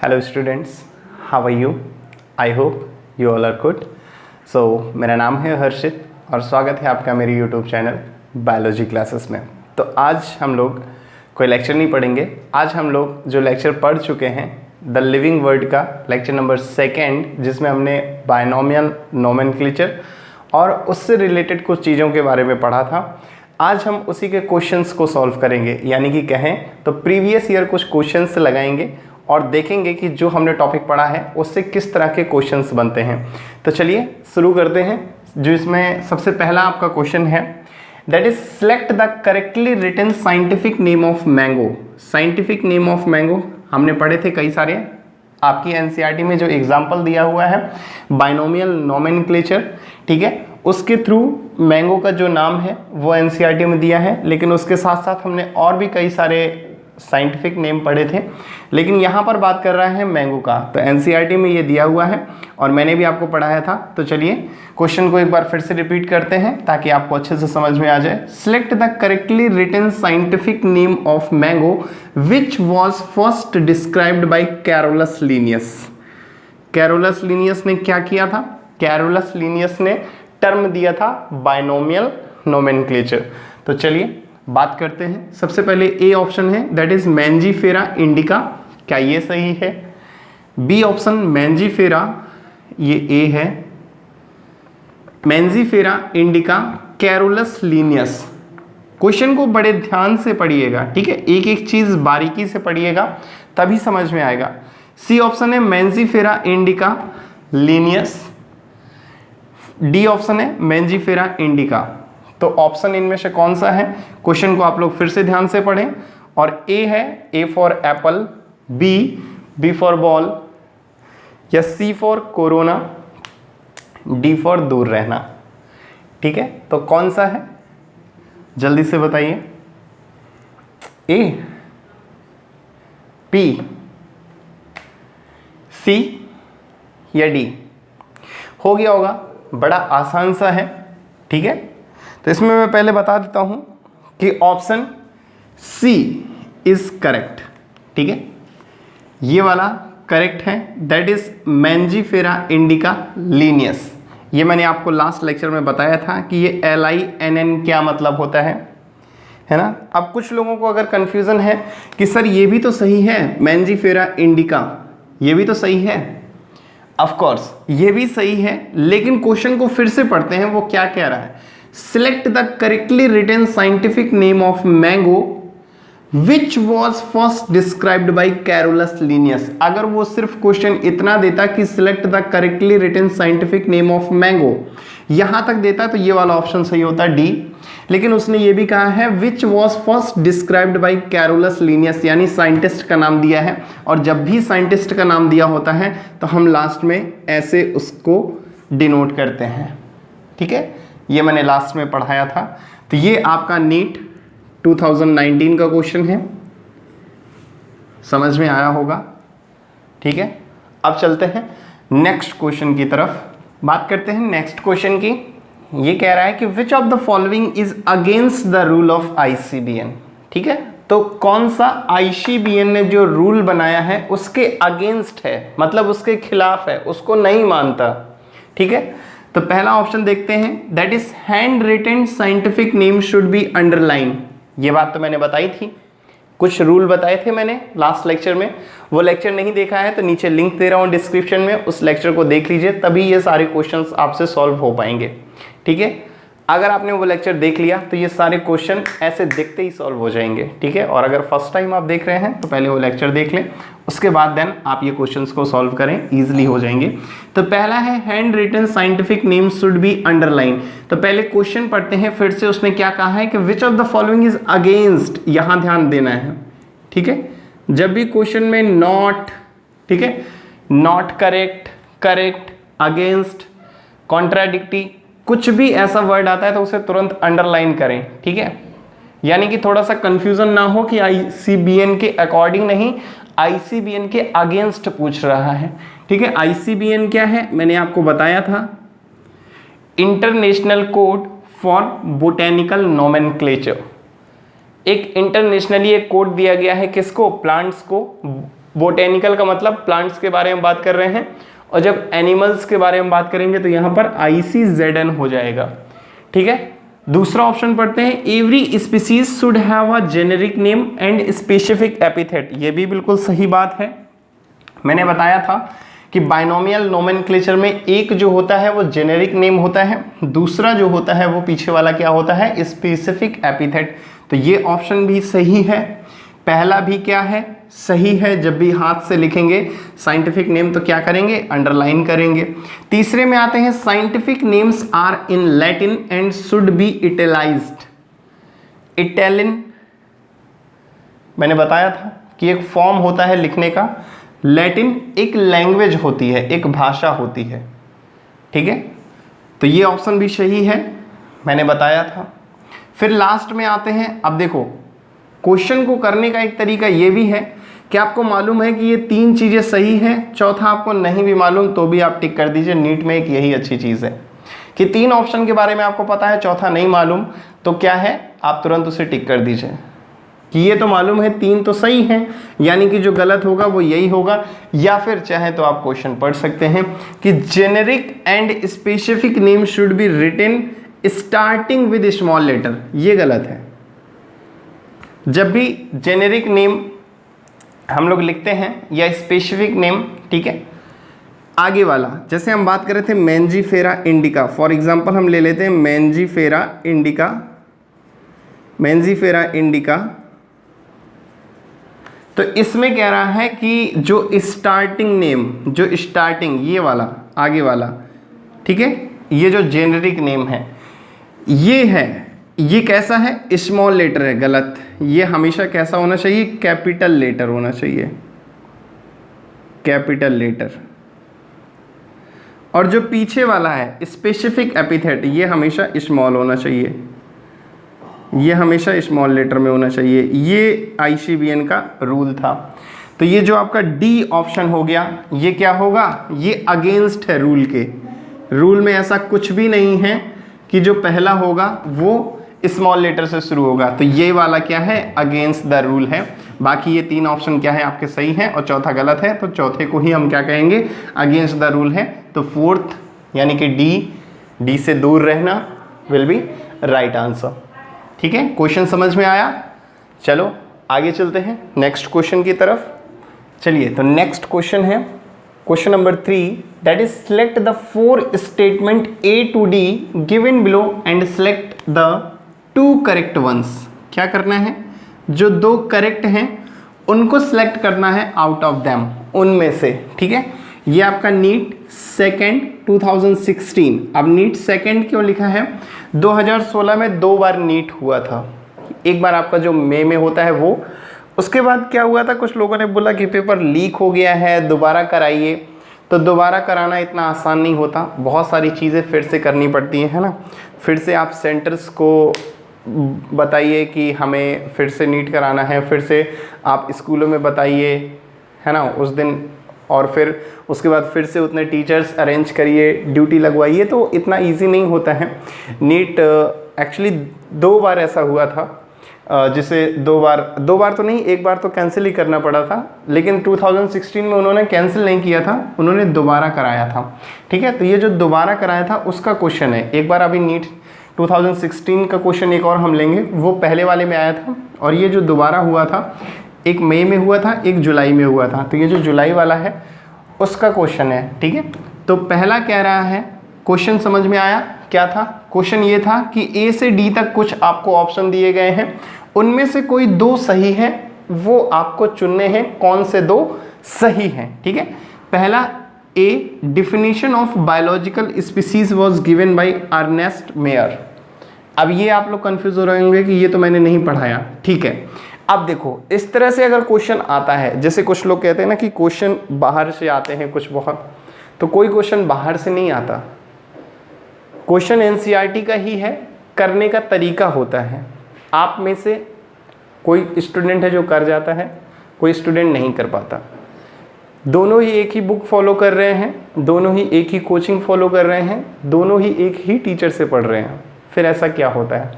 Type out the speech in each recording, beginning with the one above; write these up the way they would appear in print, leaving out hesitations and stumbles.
Hello students, how are you? I hope you all are good. So मेरा नाम है हर्षित और स्वागत है आपका मेरे यूट्यूब चैनल बायोलॉजी क्लासेस में। तो आज हम लोग कोई लेक्चर नहीं पढ़ेंगे। आज हम लोग जो लेक्चर पढ़ चुके हैं द लिविंग वर्ड का लेक्चर नंबर 2, जिसमें हमने बायनोमियल नोमेनक्लेचर और उससे रिलेटेड कुछ चीज़ों के बारे में पढ़ा था। आज हम उसी के क्वेश्चंस को सॉल्व करेंगे, यानी कि कहें तो प्रीवियस ईयर कुछ क्वेश्चंस लगाएंगे और देखेंगे कि जो हमने टॉपिक पढ़ा है उससे किस तरह के क्वेश्चंस बनते हैं। तो चलिए शुरू करते हैं। जो इसमें सबसे पहला आपका क्वेश्चन है, that is select the correctly written scientific name of mango. Scientific name of mango हमने पढ़े थे कई सारे। आपकी एनसीईआरटी में जो एग्जाम्पल दिया हुआ है बायनोमियल नोमेनक्लेचर, ठीक है, उसके थ्रू मैंगो का जो नाम है वो एनसीईआरटी में दिया है। लेकिन उसके साथ साथ हमने और भी कई सारे साइंटिफिक नेम पढ़े थे, लेकिन यहाँ पर बात कर रहा है मैंगो का। तो एनसीईआरटी में ये दिया हुआ है और मैंने भी आपको पढ़ाया था। तो चलिए क्वेश्चन को एक बार फिर से रिपीट करते हैं ताकि आपको अच्छे से समझ में आ जाए। Select the correctly written scientific name of mango which was first described by Carolus Linnaeus. Carolus Linnaeus ने क्या किया था? कैरोलस लीनियस ने टर्म दिया था बायनोमियल नोमेनक्लेचर। तो चलिए बात करते हैं। सबसे पहले ए ऑप्शन है, दैट इज मैंजीफेरा इंडिका। क्या ये सही है? बी ऑप्शन मैंजीफेरा, ये ए है, Mangifera indica Carolus Linnaeus. Question को बड़े ध्यान से पढ़िएगा, ठीक है, एक एक चीज बारीकी से पढ़िएगा तभी समझ में आएगा। सी ऑप्शन है Mangifera indica Linnaeus. D option है मैंजीफेरा इंडिका। तो ऑप्शन इनमें से कौन सा है? क्वेश्चन को आप लोग फिर से ध्यान से पढ़ें। और ए है, A for apple, B for ball, या C for corona, D for दूर रहना। ठीक है, तो कौन सा है जल्दी से बताइए? ए, बी, सी या डी? हो गया होगा, बड़ा आसान सा है, ठीक है। तो इसमें मैं पहले बता देता हूं कि ऑप्शन सी इज करेक्ट, ठीक है, ये वाला करेक्ट है, that is Mangifera indica Linnaeus. ये मैंने आपको लास्ट लेक्चर में बताया था कि ये LINN क्या मतलब होता है ना। अब कुछ लोगों को अगर कंफ्यूजन है कि सर ये भी तो सही है, मैंजीफेरा इंडिका ये भी तो सही है, ऑफ कोर्स ये भी सही है, लेकिन क्वेश्चन को फिर से पढ़ते हैं। वो क्या कह रहा है? Select the correctly written scientific name of mango which was first described by Carolus Linnaeus। अगर वो सिर्फ क्वेश्चन इतना देता कि select the correctly written scientific name of mango, यहां तक देता तो ये वाला ऑप्शन सही होता डी। लेकिन उसने ये भी कहा है which was first described by Carolus Linnaeus, यानी साइंटिस्ट का नाम दिया है। और जब भी साइंटिस्ट का नाम दिया होता है तो हम लास्ट में ऐसे उसको डिनोट करते हैं, ठीक है। ये मैंने लास्ट में पढ़ाया था। तो ये आपका नीट 2019 का क्वेश्चन है, समझ में आया होगा, ठीक है। अब चलते हैं नेक्स्ट क्वेश्चन की तरफ, बात करते हैं नेक्स्ट क्वेश्चन की। ये कह रहा है कि which of the following is against the rule of ICBN, ठीक है। तो कौन सा ICBN ने जो रूल बनाया है उसके अगेंस्ट है, मतलब उसके खिलाफ है, उसको नहीं मानता, ठीक है। तो पहला ऑप्शन देखते हैं, that is hand written scientific name should be underline. ये बात तो मैंने बताई थी, कुछ रूल बताए थे मैंने लास्ट लेक्चर में। वो लेक्चर नहीं देखा है तो नीचे लिंक दे रहा हूँ डिस्क्रिप्शन में, उस लेक्चर को देख लीजिए, तभी ये सारे क्वेश्चंस आपसे सॉल्व हो पाएंगे, ठीक है। अगर आपने वो लेक्चर देख लिया तो ये सारे क्वेश्चन ऐसे देखते ही सॉल्व हो जाएंगे, ठीक है। और अगर फर्स्ट टाइम आप देख रहे हैं तो पहले वो लेक्चर देख लें, उसके बाद देन आप ये क्वेश्चंस को सॉल्व करें, इजीली हो जाएंगे। तो पहला है hand written scientific name should be underline. तो पहले क्वेश्चन पढ़ते हैं फिर से। उसने क्या कहा है कि which of the following is against, यहां ध्यान देना है, ठीक है। जब भी क्वेश्चन में नॉट, ठीक है, नॉट करेक्ट, करेक्ट, अगेंस्ट, कॉन्ट्राडिक्टी, कुछ भी ऐसा वर्ड आता है तो उसे तुरंत अंडरलाइन करें, ठीक है। यानी कि थोड़ा सा कंफ्यूजन ना हो कि ICBN के अकॉर्डिंग नहीं, ICBN के अगेंस्ट पूछ रहा है, ठीक है। ICBN क्या है मैंने आपको बताया था, international code for botanical nomenclature. एक इंटरनेशनली एक कोड दिया गया है किसको? प्लांट्स को बोटेनिकल का मतलब प्लांट्स के बारे में बात कर रहे हैं, और जब एनिमल्स के बारे में बात करेंगे तो यहाँ पर ICZN हो जाएगा, ठीक है। दूसरा ऑप्शन पढ़ते हैं, every species should have a generic name and specific epithet. ये भी बिल्कुल सही बात है। मैंने बताया था कि बाइनोमियल नोमेनक्लेचर में एक जो होता है वो जेनेरिक नेम होता है, दूसरा जो होता है वो पीछे वाला क्या होता है, स्पेसिफिक एपिथेट। तो ये ऑप्शन भी सही है। पहला भी क्या है, सही है। जब भी हाथ से लिखेंगे साइंटिफिक नेम तो क्या करेंगे, अंडरलाइन करेंगे। तीसरे में आते हैं, scientific names are in Latin and should be italicised. इटैलिन मैंने बताया था कि एक फॉर्म होता है लिखने का। लैटिन एक लैंग्वेज होती है, एक भाषा होती है, ठीक है। तो ये ऑप्शन भी सही है, मैंने बताया था। फिर लास्ट में आते हैं, अब देखो क्वेश्चन को करने का एक तरीका ये भी है कि आपको मालूम है कि ये तीन चीज़ें सही हैं, चौथा आपको नहीं भी मालूम तो भी आप टिक कर दीजिए। नीट में एक यही अच्छी चीज़ है कि तीन ऑप्शन के बारे में आपको पता है, चौथा नहीं मालूम, तो क्या है, आप तुरंत उसे टिक कर दीजिए कि ये तो मालूम है, तीन तो सही हैं, यानी कि जो गलत होगा वो यही होगा। या फिर चाहे तो आप क्वेश्चन पढ़ सकते हैं कि generic and specific name should be written starting with small letter. ये गलत है। जब भी जेनेरिक नेम हम लोग लिखते हैं या स्पेसिफिक नेम, ठीक है, आगे वाला, जैसे हम बात कर रहे थे मैंजीफेरा इंडिका, फॉर एग्जांपल हम ले लेते हैं मैंजीफेरा इंडिका। मैंजीफेरा इंडिका, तो इसमें कह रहा है कि जो स्टार्टिंग नेम, जो स्टार्टिंग ये वाला आगे वाला, ठीक है, ये जो जेनेरिक नेम है ये है, ये कैसा है, स्मॉल लेटर है, गलत। ये हमेशा कैसा होना चाहिए, कैपिटल लेटर होना चाहिए, कैपिटल लेटर। और जो पीछे वाला है स्पेसिफिक एपिथेट, ये हमेशा स्मॉल होना चाहिए, ये हमेशा स्मॉल लेटर में होना चाहिए। ये ICBN का रूल था। तो ये जो आपका डी ऑप्शन हो गया, ये क्या होगा, ये अगेंस्ट है रूल के। रूल में ऐसा कुछ भी नहीं है कि जो पहला होगा वो स्मॉल लेटर से शुरू होगा। तो ये वाला क्या है, अगेंस्ट द रूल है। बाकी ये तीन ऑप्शन क्या है, आपके सही हैं और चौथा गलत है। तो चौथे को ही हम क्या कहेंगे, अगेंस्ट द रूल है। तो फोर्थ यानी कि डी से दूर रहना विल बी राइट आंसर, ठीक है। क्वेश्चन समझ में आया। चलो आगे चलते हैं नेक्स्ट क्वेश्चन की तरफ। चलिए, तो नेक्स्ट क्वेश्चन है question number 3, that is select the 4 statement A to D given below and select the 2 correct ones. क्या करना है, जो 2 करेक्ट हैं उनको सिलेक्ट करना है आउट ऑफ देम, उनमें से, ठीक है। ये आपका नीट सेकेंड 2016। अब नीट सेकेंड क्यों लिखा है, 2016 में 2 बार नीट हुआ था। एक बार आपका जो मई में होता है वो, उसके बाद क्या हुआ था, कुछ लोगों ने बोला कि पेपर लीक हो गया है, दोबारा कराइए। तो दोबारा कराना इतना आसान नहीं होता, बहुत सारी चीज़ें फिर से करनी पड़ती हैं, है ना। फिर से आप सेंटर्स को बताइए कि हमें फिर से नीट कराना है, फिर से आप स्कूलों में बताइए, है ना, उस दिन, और फिर उसके बाद फिर से उतने टीचर्स अरेंज करिए, ड्यूटी लगवाइए। तो इतना इजी नहीं होता है। नीट एक्चुअली 2 बार ऐसा हुआ था, जिसे 2 बार तो नहीं, एक बार तो कैंसिल ही करना पड़ा था। लेकिन 2016 में उन्होंने कैंसिल नहीं किया था, उन्होंने दोबारा कराया था, ठीक है। तो ये जो दोबारा कराया था उसका क्वेश्चन है। एक बार अभी नीट 2016 का क्वेश्चन एक और हम लेंगे, वो पहले वाले में आया था, और ये जो दोबारा हुआ था, एक मई में हुआ था, एक जुलाई में हुआ था। तो ये जो जुलाई वाला है उसका क्वेश्चन है, ठीक है। तो पहला कह रहा है, क्वेश्चन समझ में आया क्या था। क्वेश्चन ये था कि A से D तक कुछ आपको ऑप्शन दिए गए हैं, उनमें से कोई 2 सही है, वो आपको चुनने हैं कौन से 2 सही हैं, ठीक है। पहला A, definition of biological species was given by Ernest Mayr. अब ये आप लोग कंफ्यूज हो रहे होंगे कि ये तो मैंने नहीं पढ़ाया, ठीक है। अब देखो, इस तरह से अगर क्वेश्चन आता है, जैसे कुछ लोग कहते हैं ना कि क्वेश्चन बाहर से आते हैं कुछ बहुत, तो कोई क्वेश्चन बाहर से नहीं आता, क्वेश्चन NCERT का ही है, करने का तरीका होता है। आप में से कोई स्टूडेंट है जो कर जाता है, कोई स्टूडेंट नहीं कर पाता। दोनों ही एक ही बुक फॉलो कर रहे हैं, दोनों ही एक ही कोचिंग फॉलो कर रहे हैं, दोनों ही एक ही टीचर से पढ़ रहे हैं, फिर ऐसा क्या होता है।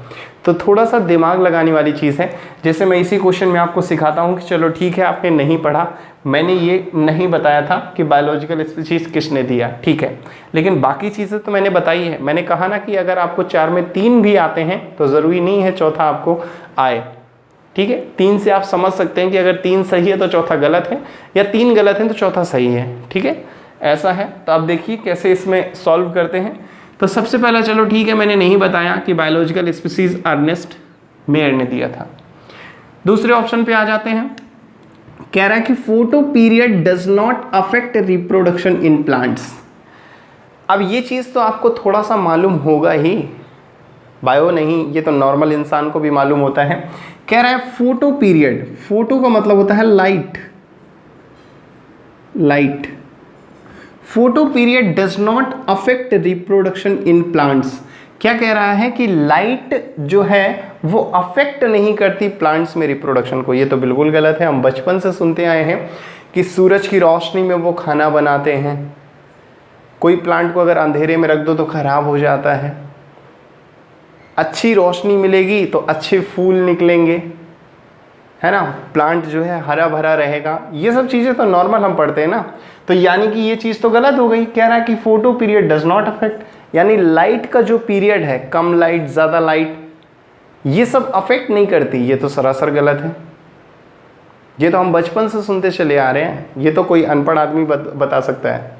तो थोड़ा सा दिमाग लगाने वाली चीज़ है। जैसे मैं इसी क्वेश्चन में आपको सिखाता हूँ कि चलो ठीक है, आपने नहीं पढ़ा, मैंने ये नहीं बताया था कि बायोलॉजिकल स्पीशीज किसने दिया, ठीक है, लेकिन बाकी चीज़ें तो मैंने बताई है। मैंने कहा ना कि अगर आपको 4 में 3 भी आते हैं तो ज़रूरी नहीं है चौथा आपको आए, ठीक है। 3 से आप समझ सकते हैं कि अगर 3 सही है तो चौथा गलत है, या 3 गलत है तो चौथा सही है, ठीक है, ऐसा है। तो आप देखिए कैसे इसमें सॉल्व करते हैं। तो सबसे पहला चलो ठीक है, मैंने नहीं बताया कि बायोलॉजिकल स्पीशीज अर्नेस्ट मेयर ने दिया था। दूसरे ऑप्शन पे आ जाते हैं। कह रहा है कि photo period does not affect reproduction in plants. अब ये चीज़ तो आपको थोड़ा सा मालूम होगा ही, बायो नहीं, ये तो नॉर्मल इंसान को भी मालूम होता है। कह रहा है फोटो पीरियड, फोटो का मतलब होता है light, light. Photo period does not affect reproduction in plants. क्या कह रहा है कि लाइट जो है वो अफेक्ट नहीं करती प्लांट्स में रिप्रोडक्शन को। ये तो बिल्कुल गलत है। हम बचपन से सुनते आए हैं कि सूरज की रोशनी में वो खाना बनाते हैं। कोई प्लांट को अगर अंधेरे में रख दो तो खराब हो जाता है। अच्छी रोशनी मिलेगी तो अच्छे फूल निकलेंगे, है ना, प्लांट जो है हरा भरा रहेगा। ये सब चीज़ें तो नॉर्मल हम पढ़ते हैं ना। तो यानी कि ये चीज़ तो गलत हो गई। कह रहा है कि photo period does not affect, यानी लाइट का जो पीरियड है, कम लाइट ज़्यादा लाइट, ये सब अफेक्ट नहीं करती। ये तो सरासर गलत है। ये तो हम बचपन से सुनते चले आ रहे हैं, ये तो कोई अनपढ़ आदमी बता सकता है,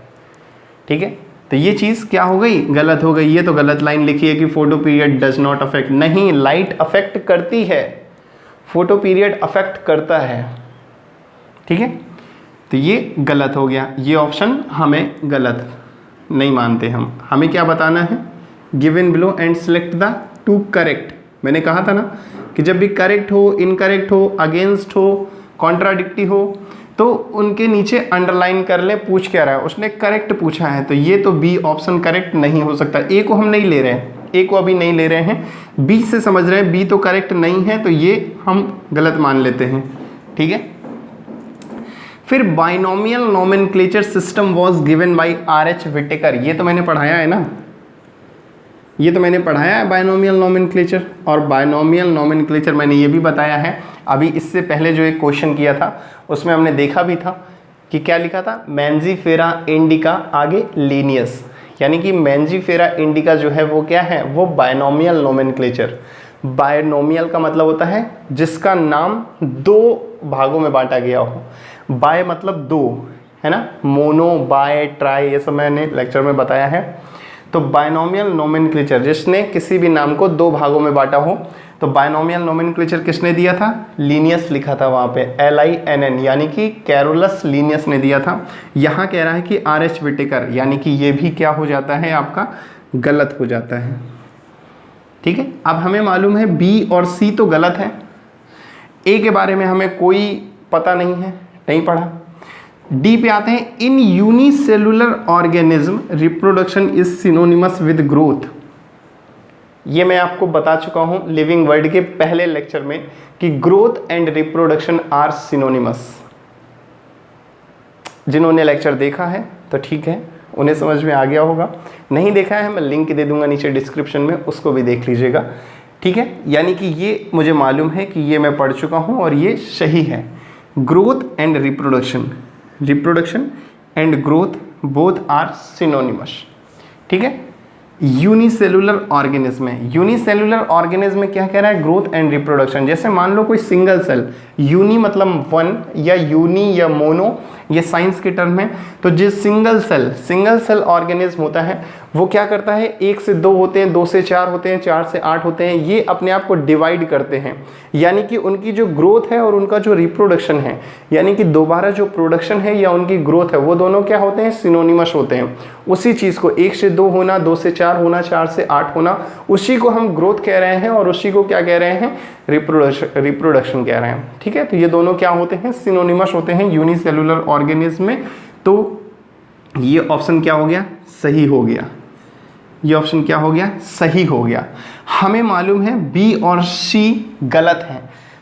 ठीक है। तो ये चीज़ क्या हो गई, गलत हो गई। ये तो गलत लाइन लिखी है कि photo period does not affect. नहीं, लाइट अफेक्ट करती है, फोटो पीरियड अफेक्ट करता है, ठीक है। तो ये गलत हो गया, ये ऑप्शन हमें गलत नहीं मानते हम। हमें क्या बताना है, given below and select the 2 correct. मैंने कहा था ना कि जब भी करेक्ट हो, इनकरेक्ट हो, अगेंस्ट हो, कॉन्ट्राडिक्टी हो, तो उनके नीचे अंडरलाइन कर लें पूछ क्या रहा है। उसने करेक्ट पूछा है तो ये तो बी ऑप्शन करेक्ट नहीं हो सकता। ए को हम नहीं ले रहे हैं, ए को अभी नहीं ले रहे हैं, बी से समझ रहे हैं, बी तो करेक्ट नहीं है, तो ये हम गलत मान लेते हैं, ठीक है। फिर binomial nomenclature system was given by R H. Whittaker. ये तो मैंने पढ़ाया है ना, ये तो मैंने पढ़ाया है बाइनोमियल नोमेनक्लेचर। और बाइनोमियल नोमेनक्लेचर मैंने ये भी बताया है, अभी इससे पहले जो एक क्वेश्चन किया था उसमें हमने देखा भी था कि क्या लिखा था, मैंजीफेरा इंडिका आगे लीनियस, यानी कि मैंजीफेरा इंडिका जो है वो क्या है, वो बाइनोमियल नोमेनक्लेचर। बाइनोमियल का मतलब होता है जिसका नाम 2 भागों में बांटा गया हो। बाय मतलब 2, है ना, मोनो, बाय, ट्राई, ये सब मैंने लेक्चर में बताया है। तो बाइनोमियल नोमेनक्लेचर जिसने किसी भी नाम को 2 भागों में बांटा हो, तो बाइनोमियल नोमेनक्लेचर किसने दिया था, लीनियस लिखा था वहाँ पे, LINN, यानी कि कैरोलस लीनियस ने दिया था। यहाँ कह रहा है कि R.H. व्हिटेकर, यानी कि ये भी क्या हो जाता है, आपका गलत हो जाता है, ठीक है। अब हमें मालूम है B और C तो गलत है, A के बारे में हमें कोई पता नहीं है, नहीं पढ़ा। डी पे आते हैं, इन unicellular organism reproduction is synonymous with growth. ये मैं आपको बता चुका हूं लिविंग वर्ल्ड के पहले लेक्चर में कि growth and reproduction are synonymous. जिन्होंने लेक्चर देखा है तो ठीक है, उन्हें समझ में आ गया होगा। नहीं देखा है मैं लिंक दे दूंगा नीचे डिस्क्रिप्शन में, उसको भी देख लीजिएगा, ठीक है। यानी कि ये मुझे मालूम है कि ये मैं पढ़ चुका हूं और ये सही है। Growth and reproduction, reproduction and growth both are synonymous, ठीक है। यूनिसेलुलर ऑर्गेनिज्म है, यूनिसेलुलर ऑर्गेनिज्म में क्या कह रहा है, ग्रोथ एंड रिप्रोडक्शन। जैसे मान लो कोई सिंगल सेल, यूनी मतलब 1 या यूनी या मोनो, ये साइंस के टर्म है। तो जिस सिंगल सेल ऑर्गेनिज्म होता है वो क्या करता है, 1 से 2 होते हैं, 2 से 4 होते हैं, 4 से 8 होते हैं, ये अपने आप को डिवाइड करते हैं। यानी कि उनकी जो ग्रोथ है और उनका जो रिप्रोडक्शन है, यानी कि दोबारा जो प्रोडक्शन है या उनकी ग्रोथ है, वो दोनों क्या होते हैं, सिनोनिमस होते हैं। उसी चीज़ को 1 से 2 होना, 2 से 4 होना, 4 से 8 होना, उसी को हम ग्रोथ कह रहे हैं और उसी को क्या कह रहे हैं, रिप्रोडक्शन कह रहे हैं, ठीक है। तो ये दोनों क्या होते हैं, सिनोनिमस होते हैं यूनिसेलुलर ऑर्गेनिज्म में। तो ये ऑप्शन क्या हो गया, सही हो गया। ये ऑप्शन क्या हो गया, सही हो गया। हमें मालूम है बी और सी गलत हैं।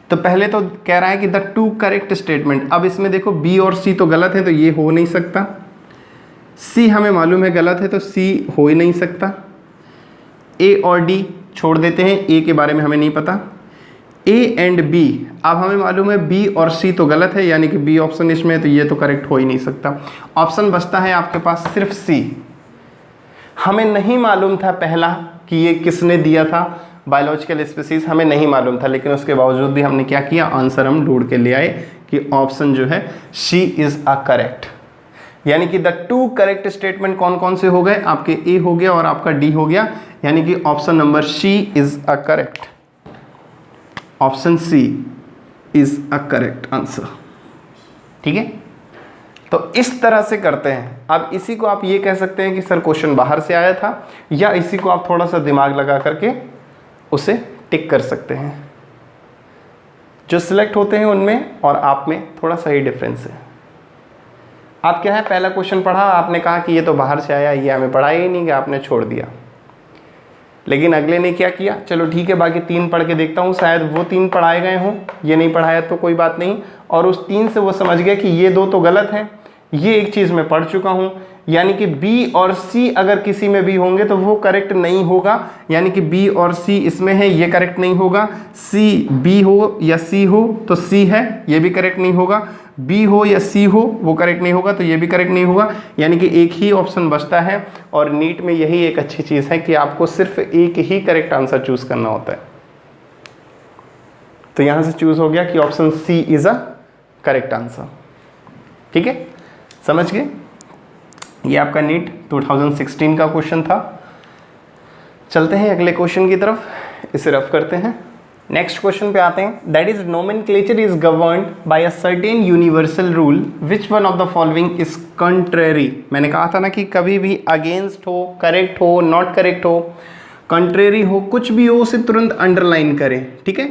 तो पहले तो कह रहा है कि द 2 करेक्ट स्टेटमेंट। अब इसमें देखो बी और सी तो गलत है, तो ये हो नहीं सकता। सी हमें मालूम है गलत है, तो सी हो ही नहीं सकता। ए और डी छोड़ देते हैं, ए के बारे में हमें नहीं पता। ए एंड बी, अब हमें मालूम है बी और सी तो गलत है, यानी कि बी ऑप्शन इसमें है, तो ये तो करेक्ट हो ही नहीं सकता। ऑप्शन बचता है आपके पास सिर्फ सी। हमें नहीं मालूम था पहला कि ये किसने दिया था, बायोलॉजिकल स्पीसीज हमें नहीं मालूम था, लेकिन उसके बावजूद भी हमने क्या किया, आंसर हम ढूंढ के ले आए कि ऑप्शन जो है सी इज अ करेक्ट। यानी कि द टू करेक्ट स्टेटमेंट कौन कौन से हो गए, आपके ए हो गया और आपका डी हो गया, यानी कि option number C is a correct. Option C is a correct answer. ठीक है, तो इस तरह से करते हैं। अब इसी को आप ये कह सकते हैं कि सर क्वेश्चन बाहर से आया था, या इसी को आप थोड़ा सा दिमाग लगा करके उसे टिक कर सकते हैं। जो सिलेक्ट होते हैं उनमें और आप में थोड़ा सा ही डिफरेंस है। आप क्या है, पहला क्वेश्चन पढ़ा, आपने कहा कि ये तो बाहर से आया, ये हमें पढ़ा ही नहीं, कि आपने छोड़ दिया। लेकिन अगले ने क्या किया, चलो ठीक है बाकी 3 पढ़ के देखता हूँ, शायद वो 3 पढ़ाए गए हों, ये नहीं पढ़ाया तो कोई बात नहीं, और उस 3 से वो समझ गया कि ये 2 तो गलत हैं, ये एक चीज़ मैं पढ़ चुका हूँ, यानी कि बी और सी अगर किसी में भी होंगे तो वो करेक्ट नहीं होगा, यानी कि बी और सी इसमें है, ये करेक्ट नहीं होगा। सी बी हो या सी हो तो सी है, ये भी करेक्ट नहीं होगा। बी हो या सी हो वो करेक्ट नहीं होगा, तो ये भी करेक्ट नहीं होगा, यानी कि एक ही ऑप्शन बचता है। और नीट में यही एक अच्छी चीज़ है कि आपको सिर्फ एक ही करेक्ट आंसर चूज करना होता है। तो यहाँ से चूज हो गया कि option C is a correct answer. ठीक है, समझ गए? ये आपका नीट 2016 का क्वेश्चन था। चलते हैं अगले क्वेश्चन की तरफ, इसे रफ करते हैं। नेक्स्ट क्वेश्चन पे आते हैं। That is nomenclature is governed bye a certain universal rule, which one of the following is contrary. मैंने कहा था ना कि कभी भी अगेंस्ट हो, करेक्ट हो, नॉट करेक्ट हो, कंट्रेरी हो, कुछ भी हो, उसे तुरंत अंडरलाइन करें। ठीक है,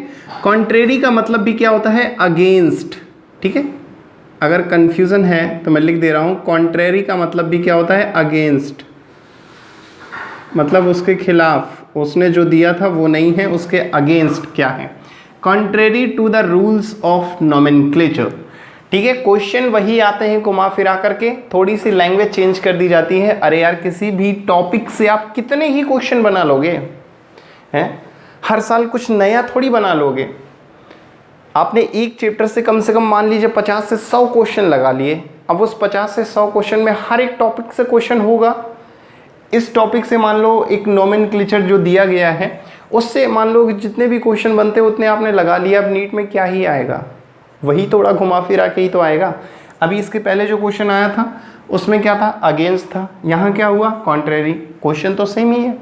कंट्रेरी का मतलब भी क्या होता है, अगेंस्ट। ठीक है, अगर कंफ्यूजन है तो मैं लिख दे रहा हूं, कॉन्ट्रेरी का मतलब भी क्या होता है, अगेंस्ट, मतलब उसके खिलाफ, उसने जो दिया था वो नहीं है, उसके अगेंस्ट क्या है, contrary to the rules of nomenclature. ठीक है, क्वेश्चन वही आते हैं घुमा फिरा करके, थोड़ी सी लैंग्वेज चेंज कर दी जाती है। अरे यार, किसी भी टॉपिक से आप कितने ही क्वेश्चन बना लोगे हैं, हर साल कुछ नया थोड़ी बना लोगे। आपने एक चैप्टर से कम मान लीजिए 50 से 100 क्वेश्चन लगा लिए। अब उस 50 से 100 क्वेश्चन में हर एक टॉपिक से क्वेश्चन होगा। इस टॉपिक से मान लो एक नोमेनक्लेचर जो दिया गया है, उससे मान लो जितने भी क्वेश्चन बनते हैं उतने आपने लगा लिया। अब नीट में क्या ही आएगा, वही थोड़ा घुमा फिरा के ही तो आएगा। अभी इसके पहले जो क्वेश्चन आया था उसमें क्या था, अगेंस्ट था। यहाँ क्या हुआ, कॉन्ट्रेरी। क्वेश्चन तो सेम ही है।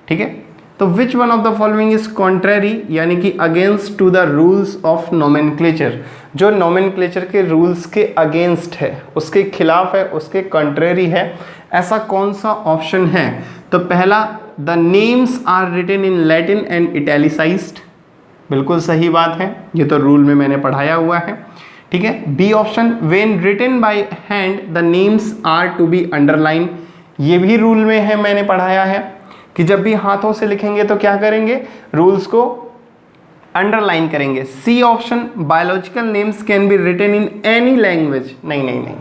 ठीक है, तो which one of the following is contrary, यानी कि against to the rules of nomenclature. जो नोमेनक्लेचर के रूल्स के अगेंस्ट है, उसके खिलाफ है, उसके कॉन्ट्रेरी है, ऐसा कौन सा ऑप्शन है। तो पहला, the names are written in Latin and italicised. बिल्कुल सही बात है, ये तो रूल में मैंने पढ़ाया हुआ है। ठीक है, B option, when written by hand the names are to be underline. ये भी रूल में है, मैंने पढ़ाया है कि जब भी हाथों से लिखेंगे तो क्या करेंगे, रूल्स को अंडरलाइन करेंगे। C option, biological names can be written in any language. नहीं नहीं नहीं,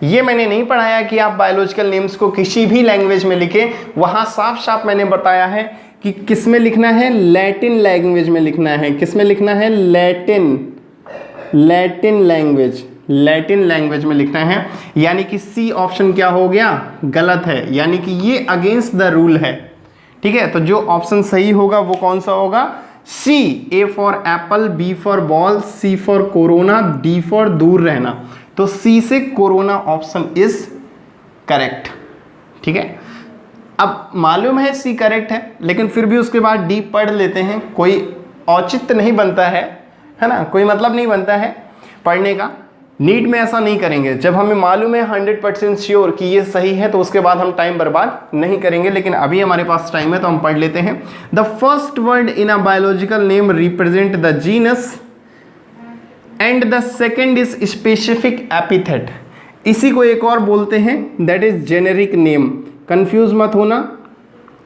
ये मैंने नहीं पढ़ाया कि आप बायोलॉजिकल नेम्स को किसी भी लैंग्वेज में लिखें। वहाँ साफ साफ मैंने बताया है कि किस में लिखना है, लैटिन लैंग्वेज में लिखना है। किस में लिखना है, लैटिन लैंग्वेज में लिखना है। यानी कि सी ऑप्शन क्या हो गया, गलत है, यानी कि ये अगेंस्ट द रूल है। ठीक है, तो जो ऑप्शन सही होगा वो कौन सा होगा, C. A for apple, B for ball, C for corona, D for दूर रहना। तो सी से कोरोना ऑप्शन इज करेक्ट। ठीक है, अब मालूम है सी करेक्ट है, लेकिन फिर भी उसके बाद डी पढ़ लेते हैं। कोई औचित्य नहीं बनता है ना, कोई मतलब नहीं बनता है पढ़ने का। नीट में ऐसा नहीं करेंगे। जब हमें मालूम है 100% श्योर कि ये सही है, तो उसके बाद हम टाइम बर्बाद नहीं करेंगे। लेकिन अभी हमारे पास टाइम है तो हम पढ़ लेते हैं। The first word in a biological name represent the genus and the second is specific epithet. इसी को एक और बोलते हैं, that is generic name. Confuse मत होना,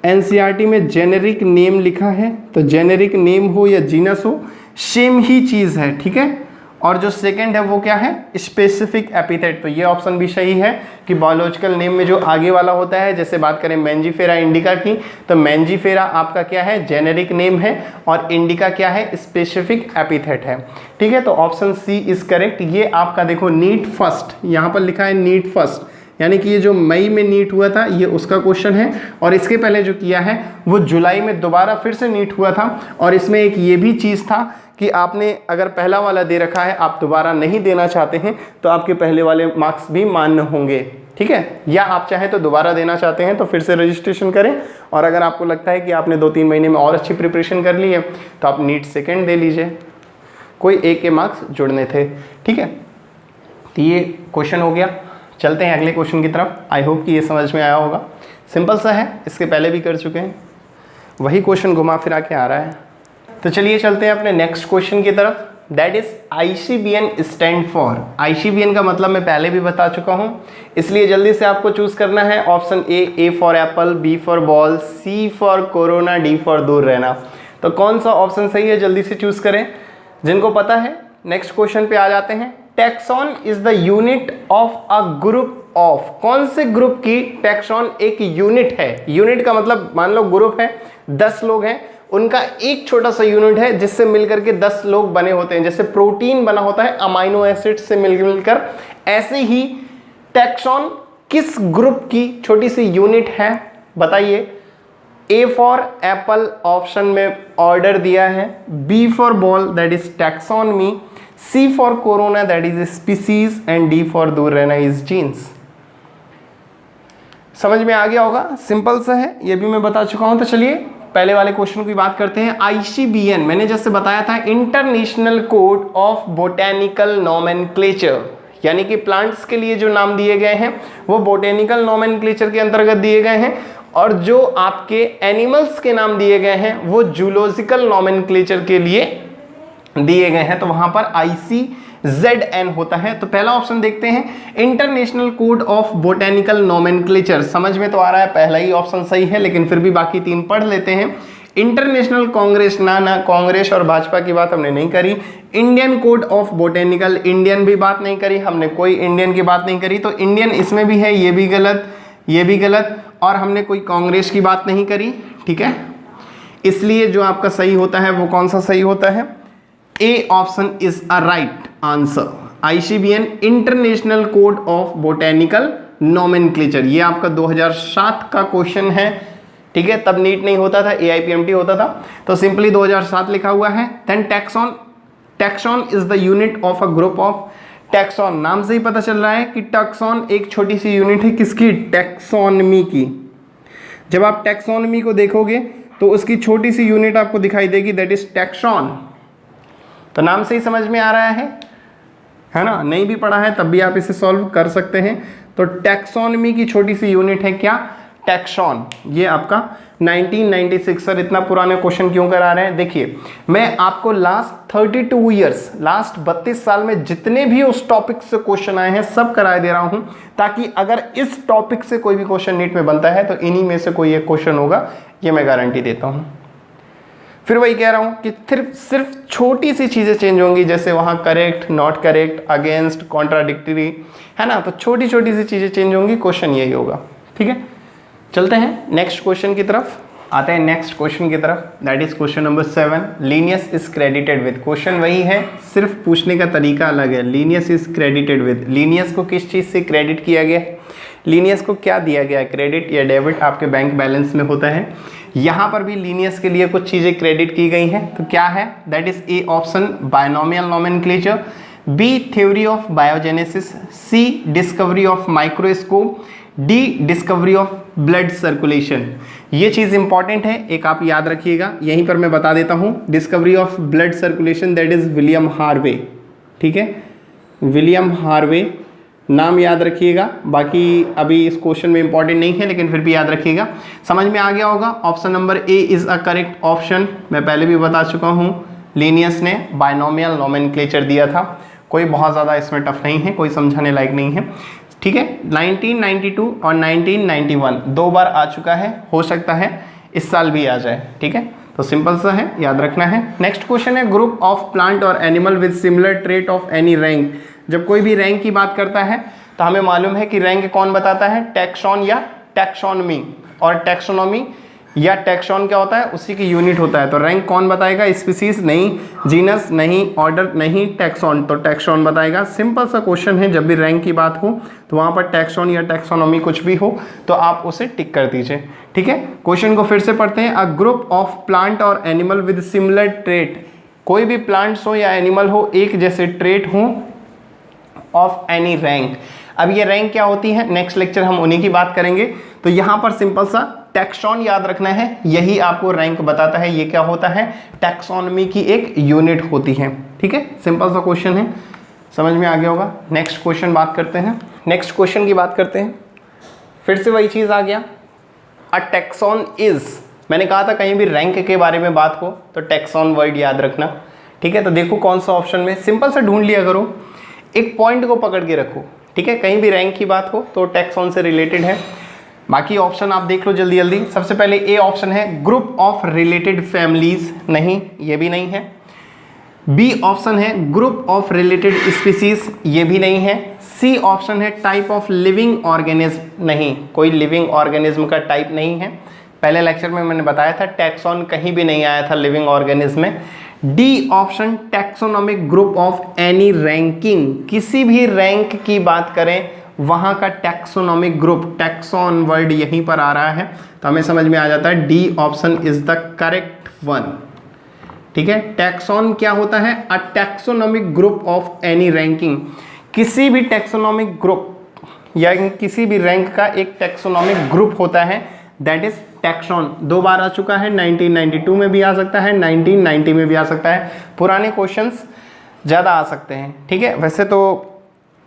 एनसीईआरटी में जेनेरिक नेम लिखा है, तो जेनेरिक नेम हो या जीनस हो, सेम ही चीज़ है। ठीक है, और जो सेकंड है वो क्या है, स्पेसिफिक एपिथेट। तो ये ऑप्शन भी सही है, कि बायोलॉजिकल नेम में जो आगे वाला होता है, जैसे बात करें मैंजीफेरा इंडिका की, तो मैंजीफेरा आपका क्या है, जेनेरिक नेम है, और इंडिका क्या है, स्पेसिफिक एपिथेट है। ठीक है, तो ऑप्शन सी इज करेक्ट। ये आपका देखो नीट फर्स्ट, यहाँ पर लिखा है नीट फर्स्ट, यानी कि ये जो मई में नीट हुआ था ये उसका क्वेश्चन है, और इसके पहले जो किया है वो जुलाई में दोबारा फिर से नीट हुआ था, और इसमें एक ये भी चीज़ था कि आपने अगर पहला वाला दे रखा है, आप दोबारा नहीं देना चाहते हैं, तो आपके पहले वाले मार्क्स भी मान्य होंगे। ठीक है, या आप चाहें तो दोबारा देना चाहते हैं तो फिर से रजिस्ट्रेशन करें, और अगर आपको लगता है कि आपने 2-3 महीने में और अच्छी प्रिपरेशन कर ली है तो आप नीट सेकेंड दे लीजिए, कोई एक के मार्क्स जुड़ने थे। ठीक है, तो ये क्वेश्चन हो गया। चलते हैं अगले क्वेश्चन की तरफ। आई होप कि ये समझ में आया होगा, सिंपल सा है, इसके पहले भी कर चुके हैं, वही क्वेश्चन घुमा फिरा के आ रहा है। तो चलिए चलते हैं अपने नेक्स्ट क्वेश्चन की तरफ, that is ICBN stand for. ICBN का मतलब मैं पहले भी बता चुका हूँ, इसलिए जल्दी से आपको चूज करना है option A for apple, B for ball, C for corona, D for दूर रहना। तो कौन सा ऑप्शन सही है जल्दी से चूज करें, जिनको पता है। नेक्स्ट क्वेश्चन पे आ जाते हैं। Taxon is the unit of a group of, कौन से ग्रुप की टैक्सॉन एक यूनिट है। यूनिट का मतलब मान लो ग्रुप है, 10 लोग हैं, उनका एक छोटा सा यूनिट है जिससे मिलकर के 10 लोग बने होते हैं। जैसे प्रोटीन बना होता है अमाइनो एसिड से मिलकर, ऐसे ही टैक्सॉन किस ग्रुप की छोटी सी यूनिट है, बताइए। ए फॉर एप्पल ऑप्शन में ऑर्डर दिया है, B for ball that is taxonomy, C for corona that is species, and D for दूर रहना इज जीन्स। समझ में आ गया होगा, सिंपल सा है, ये भी मैं बता चुका हूं। तो चलिए पहले वाले क्वेश्चन की बात करते हैं। ICBN मैंने जैसे बताया था, international code of botanical nomenclature, यानी कि प्लांट्स के लिए जो नाम दिए गए हैं वो बोटेनिकल नोमेनक्लेचर के अंतर्गत दिए गए हैं, और जो आपके एनिमल्स के नाम दिए गए हैं वो जूलॉजिकल नोमेनक्लेचर के लिए दिए गए हैं। तो वहां पर ICZN होता है। तो पहला ऑप्शन देखते हैं, international code of botanical nomenclature. समझ में तो आ रहा है पहला ही ऑप्शन सही है, लेकिन फिर भी बाकी 3 पढ़ लेते हैं। इंटरनेशनल कांग्रेस, ना कांग्रेस और भाजपा की बात हमने नहीं करी। Indian code of botanical, Indian भी बात नहीं करी हमने, कोई इंडियन की बात नहीं करी, तो इंडियन इसमें भी है, ये भी गलत, ये भी गलत, और हमने कोई कांग्रेस की बात नहीं करी। ठीक है, इसलिए जो आपका सही होता है वो कौन सा सही होता है, A option is a right answer. ICBN international code of botanical nomenclature, ये आपका 2007 का क्वेश्चन है। ठीक है, तब नीट नहीं होता था, AIPMT होता था, तो सिंपली 2007 लिखा हुआ है। Then taxon is the unit of a group of. Taxon नाम से ही पता चल रहा है कि टैक्सॉन एक छोटी सी यूनिट है, किसकी, टैक्सोनमी की। जब आप टैक्सोनमी को देखोगे तो उसकी छोटी सी यूनिट आपको दिखाई देगी, दैट इज टैक्सॉन। तो नाम से ही समझ में आ रहा है ना, नहीं भी पढ़ा है तब भी आप इसे सॉल्व कर सकते हैं। तो टैक्सोनमी की छोटी सी यूनिट है क्या, टैक्सॉन। ये आपका 1996। सर इतना पुराने क्वेश्चन क्यों करा रहे हैं, देखिए मैं आपको लास्ट 32 ईयर्स, लास्ट 32 साल में जितने भी उस टॉपिक से क्वेश्चन आए हैं सब कराए दे रहा हूं, ताकि अगर इस टॉपिक से कोई भी क्वेश्चन नीट में बनता है तो इन्हीं में से कोई एक क्वेश्चन होगा, ये मैं गारंटी देता हूं। फिर वही कह रहा हूं कि सिर्फ छोटी सी चीजें चेंज होंगी, जैसे वहां correct, not correct, against, contradictory, है ना, तो छोटी छोटी सी चीजें चेंज होंगी, क्वेश्चन यही होगा। ठीक है, चलते हैं नेक्स्ट क्वेश्चन की तरफ, आते हैं नेक्स्ट क्वेश्चन की तरफ, that is question number 7। Linnaeus is credited with, question वही है, सिर्फ पूछने का तरीका अलग है। Linnaeus is credited with, Linnaeus को किस चीज से क्रेडिट किया गया, लीनियस को क्या दिया गया है, क्रेडिट या डेबिट आपके बैंक बैलेंस में होता है। यहाँ पर भी लीनियस के लिए कुछ चीज़ें क्रेडिट की गई हैं, तो क्या है, that is A option binomial nomenclature, B theory of biogenesis, C discovery of microscope, D discovery of blood circulation. ये चीज़ इंपॉर्टेंट है, एक आप याद रखिएगा, यहीं पर मैं बता देता हूँ। Discovery of blood circulation that is William Harvey. ठीक है, विलियम हार्वे नाम याद रखिएगा, बाकी अभी इस क्वेश्चन में इंपॉर्टेंट नहीं है लेकिन फिर भी याद रखिएगा। समझ में आ गया होगा, option number A is a correct option. मैं पहले भी बता चुका हूँ, लीनियस ने बायनोमियल नोमेनक्लेचर दिया था, कोई बहुत ज़्यादा इसमें टफ नहीं है, कोई समझाने लायक नहीं है। ठीक है, 1992 और 1991 2 बार आ चुका है, हो सकता है इस साल भी आ जाए। ठीक है, तो सिंपल सा है, याद रखना है। नेक्स्ट क्वेश्चन है, ग्रुप ऑफ प्लांट और animal with similar trait of any rank. जब कोई भी रैंक की बात करता है तो हमें मालूम है कि रैंक कौन बताता है, टैक्सॉन या टैक्सोनॉमी, और टैक्सोनॉमी या टैक्सॉन क्या होता है, उसी की यूनिट होता है। तो रैंक कौन बताएगा, स्पीसीज नहीं, जीनस नहीं, ऑर्डर नहीं, टैक्सॉन, तो टैक्सॉन बताएगा। सिंपल सा क्वेश्चन है, जब भी रैंक की बात हो तो वहां पर टैक्सॉन या टैक्सोनॉमी कुछ भी हो तो आप उसे टिक कर दीजिए, ठीक है। क्वेश्चन को फिर से पढ़ते हैं। अ ग्रुप ऑफ प्लांट और एनिमल विद सिमिलर ट्रेट, कोई भी प्लांट्स हो या एनिमल हो एक जैसे ट्रेट हो ऑफ एनी रैंक। अब ये रैंक क्या होती है, नेक्स्ट लेक्चर हम उन्हीं की बात करेंगे। तो यहां पर सिंपल सा टैक्सॉन याद रखना है, यही आपको रैंक बताता है। ये क्या होता है, टैक्सोनॉमी की एक यूनिट होती है, ठीक है। सिंपल सा क्वेश्चन है, समझ में आ गया होगा। नेक्स्ट क्वेश्चन बात करते हैं, नेक्स्ट क्वेश्चन की बात करते हैं। फिर से वही चीज आ गया, अ टैक्सॉन इज, मैंने कहा था कहीं भी रैंक के बारे में बात हो तो टैक्सॉन वर्ड याद रखना, ठीक है। तो देखो कौन सा ऑप्शन में, सिंपल सा ढूंढ लिया करो, एक पॉइंट को पकड़ के रखो, ठीक है। कहीं भी रैंक की बात हो तो टैक्सॉन से रिलेटेड है। बाकी ऑप्शन आप देख लो जल्दी जल्दी। सबसे पहले ए ऑप्शन है ग्रुप ऑफ रिलेटेड फैमिलीज, नहीं, ये भी नहीं है। बी ऑप्शन है ग्रुप ऑफ रिलेटेड स्पीसीज, ये भी नहीं है। सी ऑप्शन है टाइप ऑफ लिविंग ऑर्गेनिज्म, नहीं, कोई लिविंग ऑर्गेनिज्म का टाइप नहीं है। पहले लेक्चर में मैंने बताया था टैक्सॉन कहीं भी नहीं आया था लिविंग ऑर्गेनिज्म में। D option taxonomic group of any ranking, किसी भी रैंक की बात करें वहां का टैक्सोनॉमिक ग्रुप, टैक्सॉन वर्ड यहीं पर आ रहा है, तो हमें समझ में आ जाता है D option is the correct one, ठीक है। टैक्सॉन क्या होता है, a taxonomic group of any ranking, किसी भी टैक्सोनॉमिक ग्रुप या किसी भी रैंक का एक टैक्सोनॉमिक ग्रुप होता है, दैट इज टैक्सॉन। 2 बार आ चुका है, 1992 में भी आ सकता है, 1990 में भी आ सकता है। पुराने क्वेश्चंस ज़्यादा आ सकते हैं, ठीक है। वैसे तो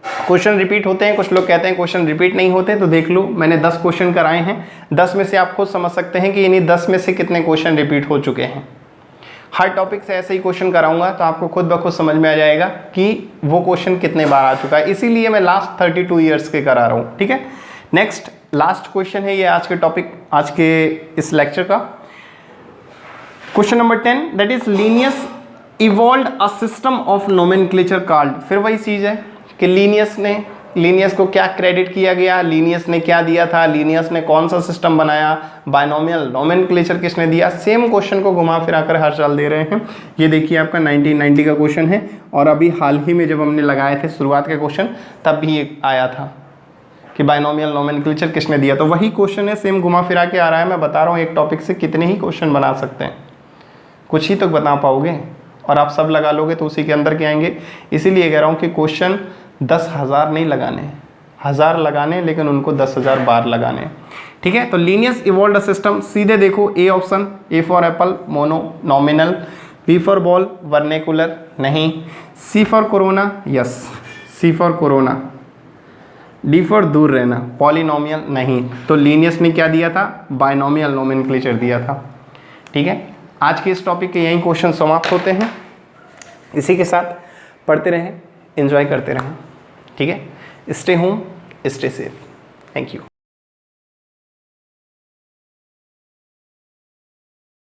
क्वेश्चन रिपीट होते हैं, कुछ लोग कहते हैं क्वेश्चन रिपीट नहीं होते, तो देख लो मैंने 10 क्वेश्चन कराए हैं, 10 में से आप खुद समझ सकते हैं कि इन्हीं 10 में से कितने क्वेश्चन रिपीट हो चुके हैं। हर टॉपिक से ऐसे ही क्वेश्चन कराऊंगा तो आपको खुद ब खुद समझ में आ जाएगा कि वो क्वेश्चन कितने बार आ चुका है, इसीलिए मैं लास्ट 32 ईयर्स के करा रहा हूँ, ठीक है। नेक्स्ट लास्ट क्वेश्चन है ये आज के टॉपिक, आज के इस लेक्चर का। Question number 10, that is Linnaeus evolved a system of nomenclature called. फिर वही चीज़ है कि लीनियस को क्या क्रेडिट किया गया, लीनियस ने क्या दिया था, लीनियस ने कौन सा सिस्टम बनाया, बायनोमियल नोमेनक्लेचर किसने दिया। सेम क्वेश्चन को घुमा फिरा कर हर साल दे रहे हैं। ये देखिए आपका 1990 का क्वेश्चन है, और अभी हाल ही में जब हमने लगाए थे शुरुआत के क्वेश्चन तब भी ये आया था कि बायनोमियल नोमेनक्लेचर किसने दिया। तो वही क्वेश्चन है, सेम घुमा फिरा के आ रहा है। मैं बता रहा हूँ एक टॉपिक से कितने ही क्वेश्चन बना सकते हैं, कुछ ही तो बता पाओगे, और आप सब लगा लोगे तो उसी के अंदर के आएंगे। इसीलिए कह रहा हूँ कि क्वेश्चन 10,000 नहीं लगाने, 1000 लगाने, लेकिन उनको 10,000 बार लगाने, ठीक है। तो लीनियस इवॉल्व्ड सिस्टम, सीधे देखो A option, A for apple mono nominal, B for ball vernacular नहीं, C for corona yes, C for corona, D for दूर रहना पॉलिनोमियल नहीं। तो लीनियस ने क्या दिया था, बायनोमियल नोमेनक्लेचर दिया था, ठीक है। आज के इस टॉपिक के यही क्वेश्चन समाप्त होते हैं। इसी के साथ पढ़ते रहें, एंजॉय करते रहें, ठीक है। Stay home, stay safe, thank you.